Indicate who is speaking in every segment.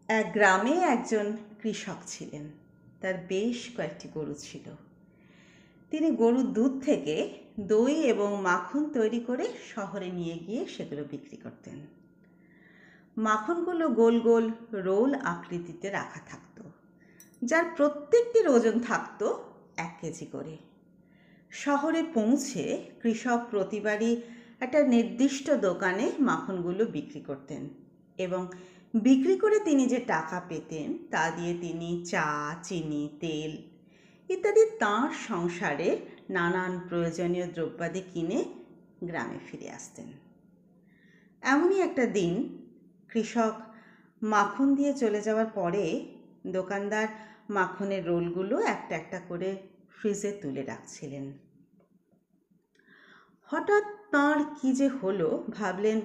Speaker 1: এক গ্রামে একজন কৃষক ছিলেন। তার বেশ কয়েকটি গরু ছিল। তিনি গরুর দুধ থেকে দই এবং মাখন তৈরি করে শহরে নিয়ে গিয়ে সেগুলো বিক্রি করতেন। মাখনগুলো গোল গোল রোল আকৃতিতে রাখা থাকতো, যার প্রত্যেকটির ওজন থাকতো 1 কেজি করে। শহরে পৌঁছে কৃষক প্রতিবারই একটা নির্দিষ্ট দোকানে মাখনগুলো বিক্রি করতেন এবং বিক্রি করে তিনি যে টাকা পেতেন তা দিয়ে তিনি চা, চিনি, তেল ইত্যাদি তাঁর সংসারে নানান প্রয়োজনীয় দ্রব্যাদি কিনে গ্রামে ফিরে আসতেন। এমনই একটা দিন কৃষক মাখন দিয়ে চলে যাওয়ার পরে দোকানদার মাখনের রোলগুলো একটা একটা করে ফ্রিজে তুলে রাখছিলেন। হঠাৎ তাঁর কি যে হলো, ভাবলেন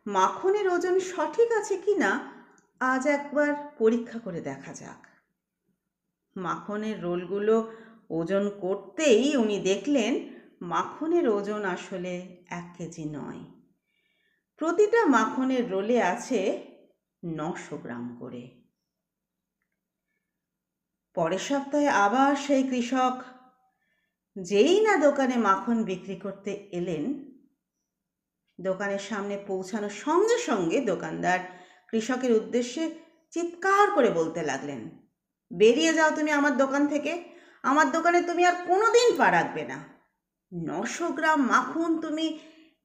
Speaker 1: মাখনের ওজন সঠিক আছে কি না আজ একবার পরীক্ষা করে দেখা যাক। মাখনের রোলগুলো ওজন করতেই উনি দেখলেন মাখনের ওজন আসলে 1 কেজি নয়। প্রতিটা মাখনের রোলে আছে 900 গ্রাম করে। পরের সপ্তাহে আবার সেই কৃষক যেই না দোকানে মাখন বিক্রি করতে এলেন, দোকানের সামনে পৌঁছানোর সঙ্গে সঙ্গে দোকানদার কৃষকের উদ্দেশ্যে চিৎকার করে বলতে লাগলেন, বেরিয়ে যাও তুমি আমার দোকান থেকে, আমার দোকানে তুমি আর কোনোদিন পা রাখবে না। 900 গ্রাম মাখন তুমি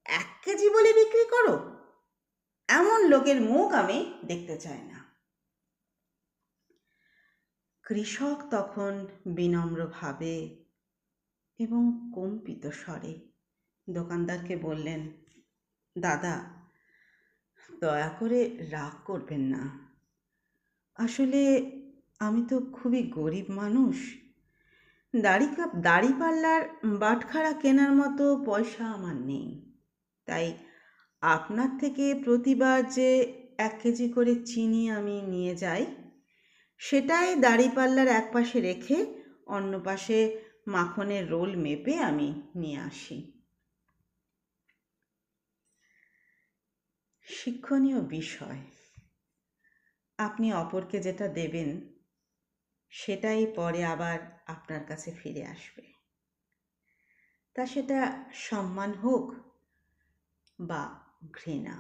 Speaker 1: 1 কেজি বলে বিক্রি করো? এমন লোকের মুখ আমি দেখতে চাই না। কৃষক তখন বিনম্রভাবে এবং কম্পিত স্বরে দোকানদারকে বললেন, দাদা, দয়া করে রাগ করবেন না। আসলে আমি তো খুবই গরিব মানুষ। দাড়িপাল্লার বাটখারা কেনার মতো পয়সা আমার নেই। তাই আপনার থেকে প্রতিবার যে 1 কেজি করে চিনি আমি নিয়ে যাই, সেটাই দাড়িপাল্লার এক পাশে রেখে অন্য পাশে মাখনের রোল মেপে আমি নিয়ে আসি। শিক্ষণীয় বিষয়, আপনি অপরকে যেটা দেবেন সেটাই পরে আবার আপনার কাছে ফিরে আসবে। তা সেটা সম্মান হোক বা ঘৃণা।